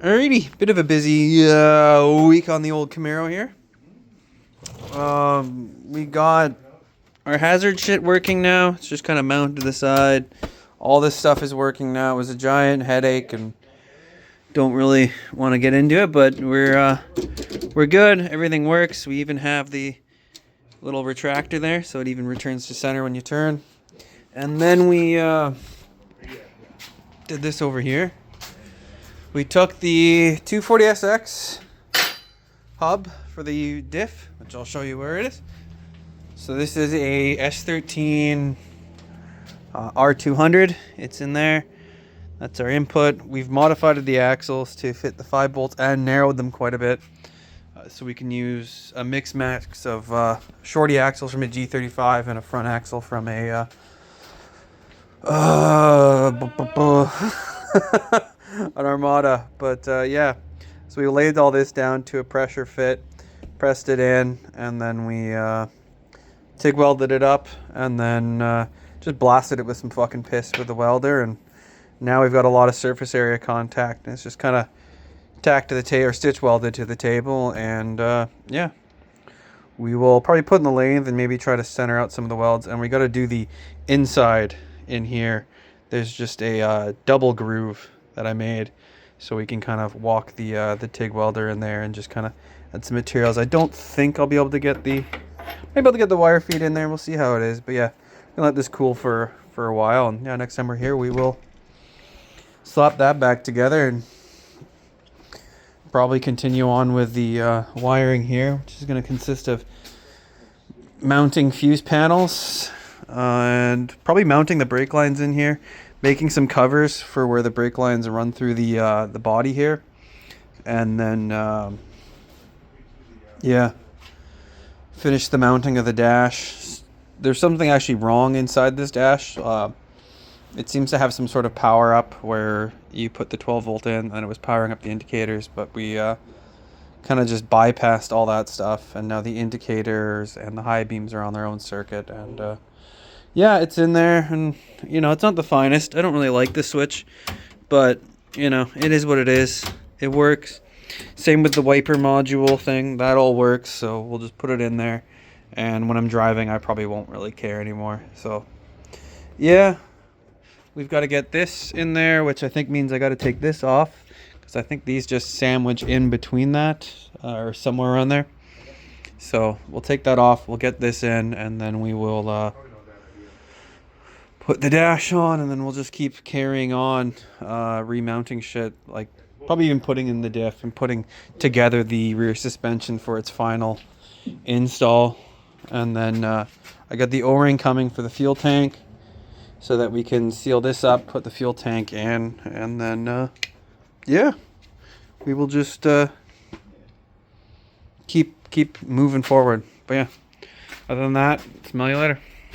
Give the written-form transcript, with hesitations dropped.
Alrighty, bit of a busy week on the old Camaro here. We got our hazard shit working now. It's just kind of mounted to the side. All this stuff is working now. It was a giant headache and don't really want to get into it, but we're good. Everything works. We even have the little retractor there, so it even returns to center when you turn. And then we did this over here. We took the 240SX hub for the diff, which I'll show you where it is. So this is a S13 R200. It's in there. That's our input. We've modified the axles to fit the 5 bolts and narrowed them quite a bit. So we can use a mix max of shorty axles from a G35 and a front axle from a an Armada. But yeah, so we laid all this down to a pressure fit, pressed it in, and then we TIG welded it up, and then just blasted it with some fucking piss with the welder, and now we've got a lot of surface area contact, and it's just kind of tacked to the table, or stitch welded to the table, and yeah, we will probably put in the lathe and maybe try to center out some of the welds, and we got to do the inside in here. There's just a double groove that I made, so we can kind of walk the TIG welder in there and just kind of add some materials. I don't think I'll be able to get the wire feed in there. We'll see how it is, but yeah, I'm gonna let this cool for a while, and yeah, next time we're here we will slap that back together and probably continue on with the wiring here, which is going to consist of mounting fuse panels and probably mounting the brake lines in here, making some covers for where the brake lines run through the body here, and then yeah, finish the mounting of the dash. There's something actually wrong inside this dash. It seems to have some sort of power up where you put the 12 volt in and it was powering up the indicators, but we kind of just bypassed all that stuff, and now the indicators and the high beams are on their own circuit, and yeah, it's in there, and you know, it's not the finest. I don't really like this switch, but you know, it is what it is. It works. Same with the wiper module thing, that all works, so we'll just put it in there, and when I'm driving I probably won't really care anymore. So yeah, we've got to get this in there, which I think means I got to take this off, because I think these just sandwich in between that, or somewhere around there. So we'll take that off, we'll get this in, and then we will put the dash on, and then we'll just keep carrying on remounting shit, like probably even putting in the diff and putting together the rear suspension for its final install. And then I got the O-ring coming for the fuel tank, so that we can seal this up, put the fuel tank in, and then, yeah, we will just keep moving forward. But yeah, other than that, smell you later.